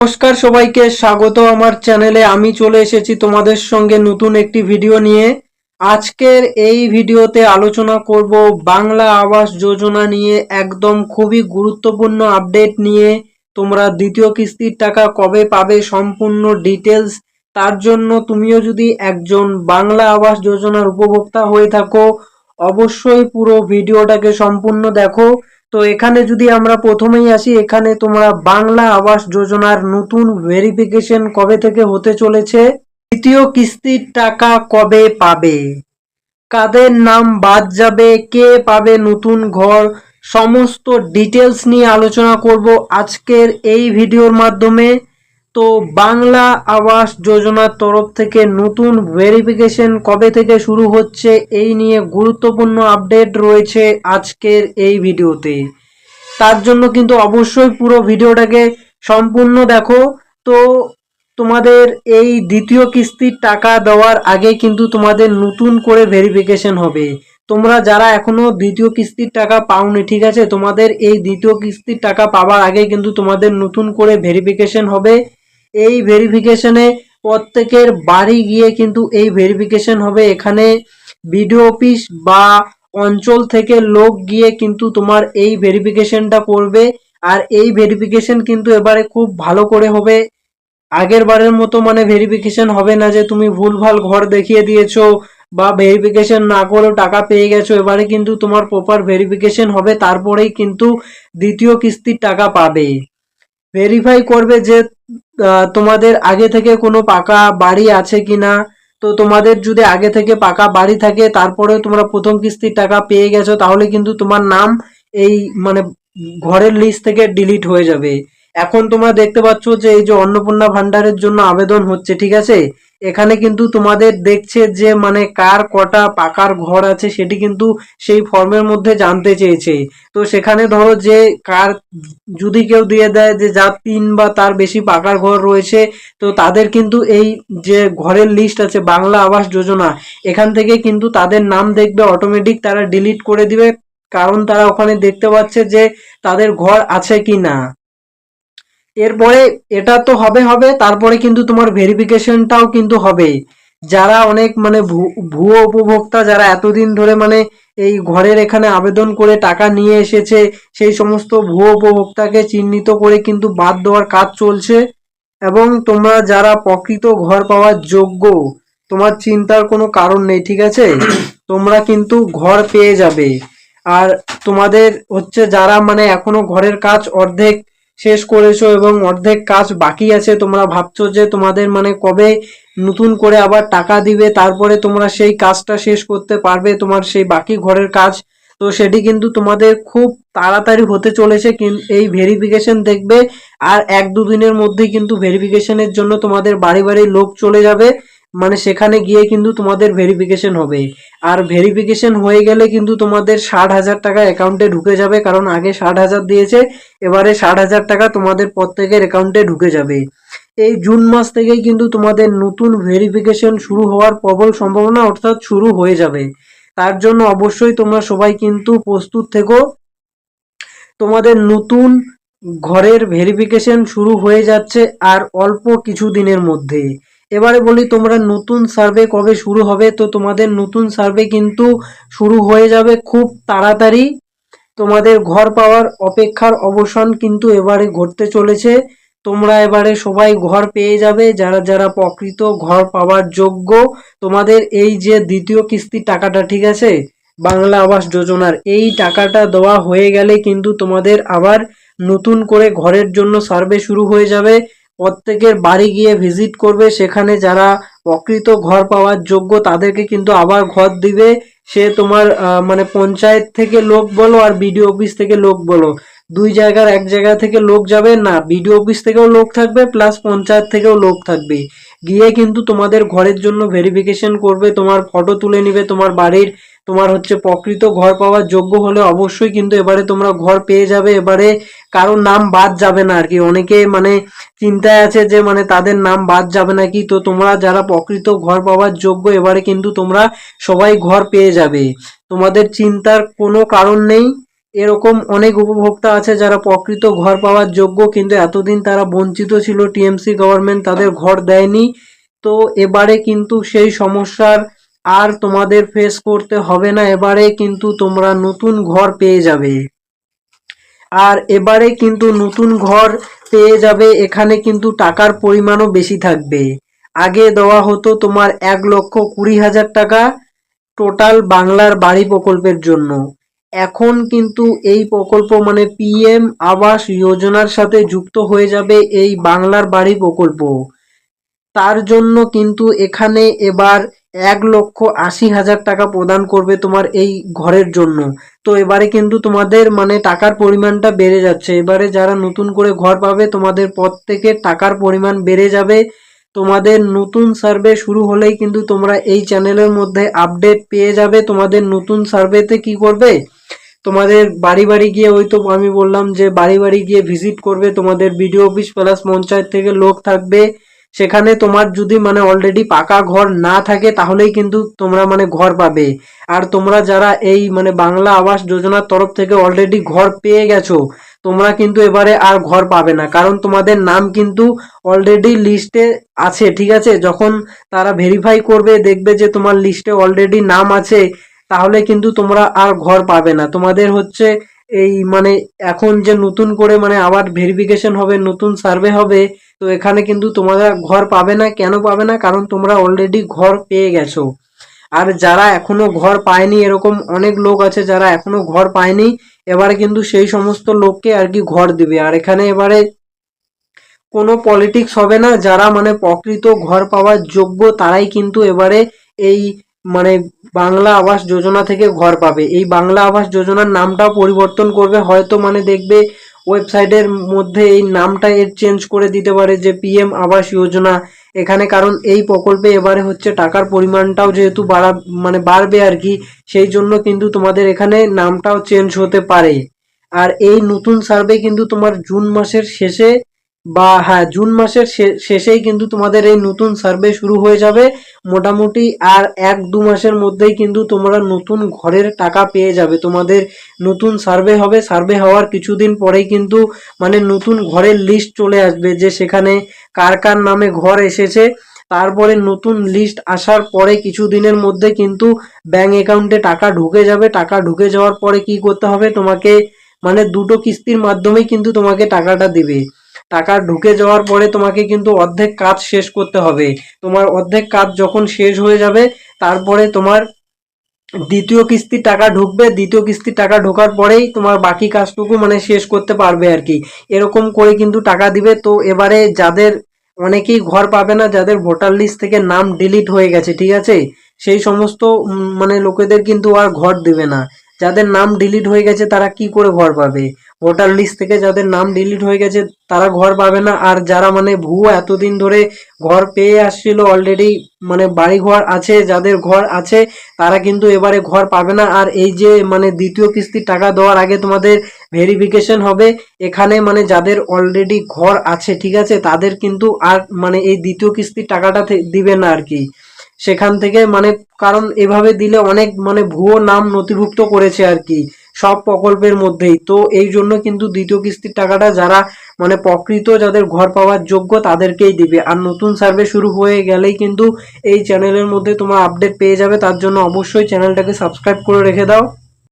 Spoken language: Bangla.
নমস্কার সবাইকে স্বাগত আমার চ্যানেলে। আমি চলে এসেছি তোমাদের সঙ্গে নতুন একটি ভিডিও নিয়ে। আজকের এই ভিডিওতে আলোচনা করব বাংলা আবাস যোজনা নিয়ে, একদম খুবই গুরুত্বপূর্ণ আপডেট নিয়ে। তোমরা দ্বিতীয় কিস্তির টাকা কবে পাবে সম্পূর্ণ ডিটেলস। তার জন্য তুমিও যদি একজন বাংলা আবাস যোজনার উপভোক্তা হয়ে থাকো, অবশ্যই পুরো ভিডিওটাকে সম্পূর্ণ দেখো। তো এখানে যদি আমরা প্রথমেই আসি, এখানে তোমরা বাংলা আবাস যোজনার নতুন ভেরিফিকেশন কবে থেকে হতে চলেছে, দ্বিতীয় কিস্তির টাকা কবে পাবে, কাদের নাম বাদ যাবে, কে পাবে নতুন ঘর, সমস্ত ডিটেলস নিয়ে আলোচনা করব আজকের এই ভিডিওর মাধ্যমে। তো বাংলা আবাস যোজনার তরফ থেকে নতুন ভেরিফিকেশন কবে থেকে শুরু হচ্ছে, এই নিয়ে গুরুত্বপূর্ণ আপডেট রয়েছে আজকের এই ভিডিওতে। তার জন্য কিন্তু অবশ্যই পুরো ভিডিওটাকে সম্পূর্ণ দেখো। তো তোমাদের এই দ্বিতীয় কিস্তির টাকা দেওয়ার আগে কিন্তু তোমাদের নতুন করে ভেরিফিকেশন হবে। তোমরা যারা এখনো দ্বিতীয় কিস্তির টাকা পাওনি, ঠিক আছে, তোমাদের এই দ্বিতীয় কিস্তির টাকা পাওয়ার আগে কিন্তু তোমাদের নতুন করে ভেরিফিকেশন হবে। এই ভেরিফিকেশনে প্রত্যেকের বাড়ি গিয়ে কিন্তু এই ভেরিফিকেশন হবে। এখানে বিডিও অফিস বা অঞ্চল থেকে লোক গিয়ে কিন্তু তোমার এই ভেরিফিকেশনটা করবে। আর এই ভেরিফিকেশন কিন্তু এবারে খুব ভালো করে হবে। আগের বারের মতো মানে ভেরিফিকেশন হবে না যে তুমি ভুলভাল ঘর দেখিয়ে দিয়েছো বা ভেরিফিকেশন না করেও টাকা পেয়ে গেছো। এবারে কিন্তু তোমার প্রপার ভেরিফিকেশন হবে, তারপরেই কিন্তু দ্বিতীয় কিস্তির টাকা পাবে। ভেরিফাই করবে যে তোমাদের আগে থেকে কোনো পাকা বাড়ি আছে কিনা। তো তোমাদের যদি আগে থেকে পাকা বাড়ি থাকে, তারপরেও তোমরা প্রথম কিস্তির টাকা পেয়ে গেছো, তাহলে কিন্তু তোমার নাম এই মানে ঘরের লিস্ট থেকে ডিলিট হয়ে যাবে। এখন তোমরা দেখতে পাচ্ছ যে এই যে অন্নপূর্ণা ভান্ডারের জন্য আবেদন হচ্ছে, ঠিক আছে, এখানে কিন্তু তোমাদের দেখছে যে মানে কার কটা পাকার ঘর আছে সেটি কিন্তু সেই ফর্মের মধ্যে জানতে চেয়েছে। তো সেখানে ধরো যে কার যদি কেউ দিয়ে দেয় যে যার 3 বা তার বেশি পাকার ঘর রয়েছে, তো তাদের কিন্তু এই যে ঘরের লিস্ট আছে বাংলা আবাস যোজনা, এখান থেকে কিন্তু তাদের নাম দেখবে অটোমেটিক, তারা ডিলিট করে দিবে, কারণ তারা ওখানে দেখতে পাচ্ছে যে তাদের ঘর আছে কি না। এরপরে এটা তো হবে হবে, তারপরে কিন্তু তোমার ভেরিফিকেশনটাও কিন্তু হবে। যারা অনেক মানে ভুয়ো উপভোক্তা, যারা এতদিন ধরে মানে এই ঘরের এখানে আবেদন করে টাকা নিয়ে এসেছে, সেই সমস্ত ভুয়ো উপভোক্তাকে চিহ্নিত করে কিন্তু বাদ দেওয়ার কাজ চলছে। এবং তোমরা যারা প্রকৃত ঘর পাওয়ার যোগ্য, তোমার চিন্তার কোনো কারণ নেই, ঠিক আছে, তোমরা কিন্তু ঘর পেয়ে যাবে। আর তোমাদের হচ্ছে যারা মানে এখনো ঘরের কাজ অর্ধেক শেষ করেছো এবং অর্ধেক কাজ বাকি আছে, তোমরা ভাবছো যে তোমাদের মানে কবে নতুন করে আবার টাকা দিবে, তারপরে তোমরা সেই কাজটা শেষ করতে পারবে, তোমার সেই বাকি ঘরের কাজ। তো সেটি কিন্তু তোমাদের খুব তাড়াতাড়ি হতে চলেছে এই ভেরিফিকেশন দেখবে। আর 1-2 দিনের মধ্যেই কিন্তু ভেরিফিকেশনের জন্য তোমাদের বাড়ি বাড়ি লোক চলে যাবে, মানে সেখানে গিয়ে কিন্তু তোমাদের ভেরিফিকেশন হবে। আর ভেরিফিকেশন হয়ে গেলে কিন্তু তোমাদের 60,000 টাকা অ্যাকাউন্টে ঢুকে যাবে, কারণ আগে 60,000 দিয়েছে, এবারে 60,000 টাকা তোমাদের প্রত্যেকের অ্যাকাউন্টে ঢুকে যাবে। এই জুন মাস থেকেই কিন্তু তোমাদের নতুন ভেরিফিকেশন শুরু হওয়ার প্রবল সম্ভাবনা, অর্থাৎ শুরু হয়ে যাবে। তার জন্য অবশ্যই তোমরা সবাই কিন্তু প্রস্তুত থেকো। তোমাদের নতুন ঘরের ভেরিফিকেশন শুরু হয়ে যাচ্ছে আর অল্প কিছু দিনের মধ্যে। এবারে বলি তোমরা নতুন সার্ভে কবে শুরু হবে। তো তোমাদের নতুন সার্ভে কিন্তু শুরু হয়ে যাবে খুব তাড়াতাড়ি। তোমাদের ঘর পাওয়ার অপেক্ষার অবসান কিন্তু এবারে ঘটতে চলেছে। তোমরা এবারে সবাই ঘর পেয়ে যাবে, যারা যারা প্রকৃত ঘর পাওয়ার যোগ্য। তোমাদের এই যে দ্বিতীয় কিস্তির টাকাটা, ঠিক আছে, বাংলা আবাস যোজনার এই টাকাটা দেওয়া হয়ে গেলে কিন্তু তোমাদের আবার নতুন করে ঘরের জন্য সার্ভে শুরু হয়ে যাবে। প্রত্যেকের বাড়ি গিয়ে ভিজিট করবে, সেখানে যারা প্রকৃত ঘর পাওয়ার যোগ্য তাদেরকে কিন্তু আবার ঘর দিবে। সে তোমার মানে পঞ্চায়েত থেকে লোক বলো আর বিডিও অফিস থেকে লোক বলো, দুই জায়গার এক জায়গা থেকে লোক যাবে না, বিডিও অফিস থেকেও লোক থাকবে প্লাস পঞ্চায়েত থেকেও লোক থাকবে, গিয়ে কিন্তু তোমাদের ঘরের জন্য ভেরিফিকেশন করবে, তোমার ফটো তুলে নিবে তোমার বাড়ির। তোমার হচ্ছে প্রকৃত ঘর পাওয়ার যোগ্য হলে অবশ্যই কিন্তু এবারে তোমরা ঘর পেয়ে যাবে। এবারে কারোর নাম বাদ যাবে না আর কি। অনেকে মানে চিন্তায় আছে যে মানে তাদের নাম বাদ যাবে নাকি। তো তোমরা যারা প্রকৃত ঘর পাওয়ার যোগ্য, এবারে কিন্তু তোমরা সবাই ঘর পেয়ে যাবে, তোমাদের চিন্তার কোনো কারণ নেই। এরকম অনেক উপভোক্তা আছে যারা প্রকৃত ঘর পাওয়ার যোগ্য, কিন্তু এতদিন তারা বঞ্চিত ছিল, টিএমসি গভর্নমেন্ট তাদের ঘর দেয়নি। তো এবারে কিন্তু সেই সমস্যার আর তোমাদের ফেস করতে হবে না, এবারে কিন্তু তোমরা নতুন ঘর পেয়ে যাবে। আর এবারে কিন্তু নতুন ঘর পেয়ে যাবে, এখানে কিন্তু টাকার পরিমাণও বেশি থাকবে। আগে দেওয়া হতো তোমার 1,20,000 টাকা টোটাল বাংলার বাড়ি প্রকল্পের জন্য। এখন কিন্তু এই প্রকল্প মানে পিএম আবাস যোজনার সাথে যুক্ত হয়ে যাবে এই বাংলার বাড়ি প্রকল্প। তার জন্য কিন্তু এখানে এবার 1,80,000 টাকা প্রদান করবে তোমার এই ঘরের জন্য। তো এবারে কিন্তু তোমাদের মানে টাকার পরিমাণটা বেড়ে যাচ্ছে, এবারে যারা নতুন করে ঘর পাবে তোমাদের প্রত্যেকের টাকার পরিমাণ বেড়ে যাবে। তোমাদের নতুন সার্ভে শুরু হলেই কিন্তু তোমরা এই চ্যানেলের মধ্যে আপডেট পেয়ে যাবে। তোমাদের নতুন সার্ভেতে কি করবে, তোমাদের বাড়ি বাড়ি গিয়ে, ওই তো আমি বললাম যে বাড়ি বাড়ি গিয়ে ভিজিট করবে, তোমাদের বিডিও অফিস প্লাস পঞ্চায়েত থেকে লোক থাকবে। সেখানে তোমার যদি মানে অলরেডি পাকা ঘর না থাকে তাহলেই কিন্তু তোমরা মানে ঘর পাবে। আর তোমরা যারা এই মানে বাংলা আবাস যোজনার তরফ থেকে অলরেডি ঘর পেয়ে গেছো, তোমরা কিন্তু এবারে আর ঘর পাবে না, কারণ তোমাদের নাম কিন্তু অলরেডি লিস্টে আছে। ঠিক আছে, যখন তারা ভেরিফাই করবে দেখবে যে তোমার লিস্টে অলরেডি নাম আছে, তাহলে কিন্তু তোমরা আর ঘর পাবে না। তোমাদের হচ্ছে এই মানে এখন যে নতুন করে মানে আবার ভেরিফিকেশন হবে, নতুন সার্ভে হবে, তো এখানে কিন্তু তোমরা ঘর পাবে না। কেন পাবে না, কারণ তোমরা অলরেডি ঘর পেয়ে গেছো। আর যারা এখনো ঘর পায়নি, এরকম অনেক লোক আছে যারা এখনো ঘর পায়নি, এবারে কিন্তু সেই সমস্ত লোককে আর কি ঘর দিবে। আর এখানে এবারে কোনো পলিটিক্স হবে না, যারা মানে প্রকৃত ঘর পাওয়ার যোগ্য তারাই কিন্তু এবারে এই মানে বাংলা আবাস যোজনা থেকে ঘর পাবে। এই বাংলা আবাস যোজনার নামটাও পরিবর্তন করবে, হয়তো মানে দেখবে ওয়েবসাইটের মধ্যে এই নামটা এর চেঞ্জ করে দিতে পারে যে পিএম আবাস যোজনা এখানে, কারণ এই প্রকল্পে এবারে হচ্ছে টাকার পরিমাণটাও যেহেতু মানে বাড়বে আর কি, সেই জন্য কিন্তু তোমাদের এখানে নামটাও চেঞ্জ হতে পারে। আর এই নতুন সার্ভে কিন্তু তোমার জুন মাসের শেষে বা হ্যাঁ জুন মাসের শেষেই কিন্তু তোমাদের এই নতুন সার্ভে শুরু হয়ে যাবে মোটামুটি। আর 1-2 মাসের মধ্যেই কিন্তু তোমরা নতুন ঘরের টাকা পেয়ে যাবে। তোমাদের নতুন সার্ভে হবে, সার্ভে হওয়ার কিছুদিন পরেই কিন্তু মানে নতুন ঘরের লিস্ট চলে আসবে যে সেখানে কার কার নামে ঘর এসেছে। তারপরে নতুন লিস্ট আসার পরে কিছু দিনের মধ্যে কিন্তু ব্যাংক অ্যাকাউন্টে টাকা ঢুকে যাবে। টাকা ঢুকে যাওয়ার পরে কি করতে হবে তোমাকে, মানে দুটো কিস্তির মাধ্যমেই কিন্তু তোমাকে টাকাটা দিবে। টাকা ঢুকে যাওয়ার পরে তোমাকে কিন্তু অর্ধেক কাজ শেষ করতে হবে। তোমার অর্ধেক কাজ যখন শেষ হয়ে যাবে, তারপরে তোমার দ্বিতীয় কিস্তির টাকা ঢুকবে। দ্বিতীয় কিস্তির টাকা ঢোকার পরেই তোমার বাকি কাজটুকু মানে শেষ করতে পারবে আর কি। এরকম করে কিন্তু টাকা দিবে। তো এবারে যাদের অনেকেই ঘর পাবে না, যাদের ভোটার লিস্ট থেকে নাম ডিলিট হয়ে গেছে, ঠিক আছে, সেই সমস্ত মানে লোকেদের কিন্তু আর ঘর দিবে না। যাদের নাম ডিলিট হয়ে গেছে তারা কি করে ঘর পাবে, ভোটার লিস্ট থেকে যাদের নাম ডিলিট হয়ে গেছে তারা ঘর পাবে না। আর যারা মানে ভুয়ো এতদিন ধরে ঘর পেয়ে আসছিল অলরেডি, মানে বাড়ি ঘর আছে, যাদের ঘর আছে তারা কিন্তু এবারে ঘর পাবে না। আর এই যে মানে দ্বিতীয় কিস্তির টাকা দেওয়ার আগে তোমাদের ভেরিফিকেশন হবে, এখানে মানে যাদের অলরেডি ঘর আছে, ঠিক আছে, তাদের কিন্তু আর মানে এই দ্বিতীয় কিস্তির টাকাটা দিবে না আর কি সেখান থেকে, মানে কারণ এভাবে দিলে অনেক মানে ভুয়ো নাম নথিভুক্ত করেছে আর কি সব প্রকল্পের মধ্যেই। তো এই জন্য কিন্তু দ্বিতীয় কিস্তির টাকাটা যারা মানে প্রকৃত যাদের ঘর পাওয়ার যোগ্য তাদেরকেই দিবে। আর নতুন সার্ভে শুরু হয়ে গেলেই কিন্তু এই চ্যানেলের মধ্যে তোমার আপডেট পেয়ে যাবে। তার জন্য অবশ্যই চ্যানেলটাকে সাবস্ক্রাইব করে রেখে দাও।